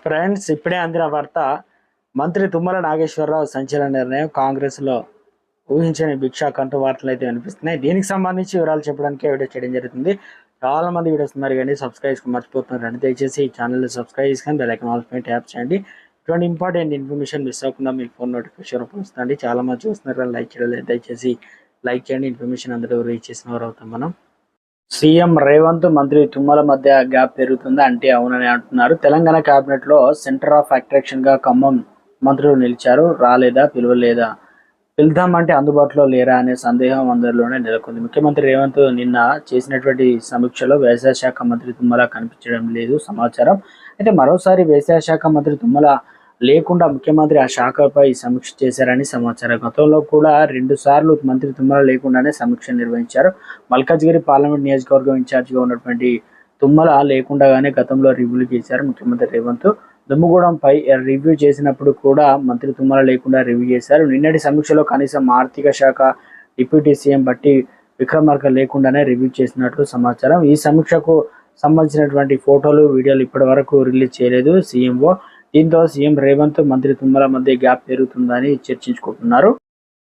Friends, ఇప్పుడే అందిన వార్త. మంత్రి తుమ్మల నాగేశ్వరరావు సంచలన నిర్ణయం. కాంగ్రెస్ లో ఊహించని భిక్షా కంటూ వార్తలు అయితే వినిపిస్తున్నాయి. దీనికి సంబంధించి వివరాలు చెప్పడానికి వీడియో చేయడం జరుగుతుంది. చాలా మంది వీడియోస్ ఉన్నారు కానీ సబ్స్క్రైబ్ మర్చిపోతున్నారు. దయచేసి ఈ ఛానల్ సబ్స్క్రైబ్ చేసుకొని బెల్ ఐకాన్ ఆల్ పైన ట్యాప్ చేయండి. ఇటువంటి ఇంపార్టెంట్ ఇన్ఫర్మేషన్ మిస్ అవ్వకుండా మీ ఫోన్ నోటిఫికేషన్ వస్తుంది. చాలా మంది చూస్తున్నారు, లైక్ చేయలేదు. దయచేసి లైక్ చేయండి. ఇన్ఫర్మేషన్ అందరూ రీచ్ చేసిన వారు అవుతాం మనం. సీఎం రేవంత్ మంత్రి తుమ్మల మధ్య గ్యాప్ పెరుగుతుందా అంటే అవునని అంటున్నారు. తెలంగాణ కేబినెట్ లో సెంటర్ ఆఫ్ అట్రాక్షన్ గా ఖమ్మం మంత్రులు నిలిచారు. రాలేదా, పిలవలేదా, పిలుద్దామంటే అందుబాటులో లేరా అనే సందేహం అందరిలోనే నెలకొంది. ముఖ్యమంత్రి రేవంత్ నిన్న చేసినటువంటి సమీక్షలో వ్యవసాయ శాఖ మంత్రి తుమ్మల కనిపించడం లేదు సమాచారం. అయితే మరోసారి వ్యవసాయ శాఖ మంత్రి తుమ్మల లేకుండా ముఖ్యమంత్రి ఆ శాఖపై సమీక్ష చేశారని సమాచారం. గతంలో కూడా 2 సార్లు మంత్రి తుమ్మల లేకుండానే సమీక్ష నిర్వహించారు. మల్కాజ్గిరి పార్లమెంట్ నియోజకవర్గం ఇన్ఛార్జిగా ఉన్నటువంటి తుమ్మల లేకుండానే గతంలో రివ్యూలు చేశారు ముఖ్యమంత్రి రేవంత్. దుమ్ముగూడెంపై రివ్యూ చేసినప్పుడు కూడా మంత్రి తుమ్మల లేకుండా రివ్యూ చేశారు. నిన్నటి సమీక్షలో కనీసం ఆర్థిక శాఖ డిప్యూటీ సీఎం బట్టి విక్రమార్క లేకుండానే రివ్యూ చేసినట్లు సమాచారం. ఈ సమీక్షకు సంబంధించినటువంటి ఫోటోలు, వీడియోలు ఇప్పటి వరకు రిలీజ్ చేయలేదు సీఎంఓ. దీంతో సీఎం రేవంత్ మంత్రి తుమ్మల మధ్య గ్యాప్ పెరుగుతుందని చర్చించుకుంటున్నారు.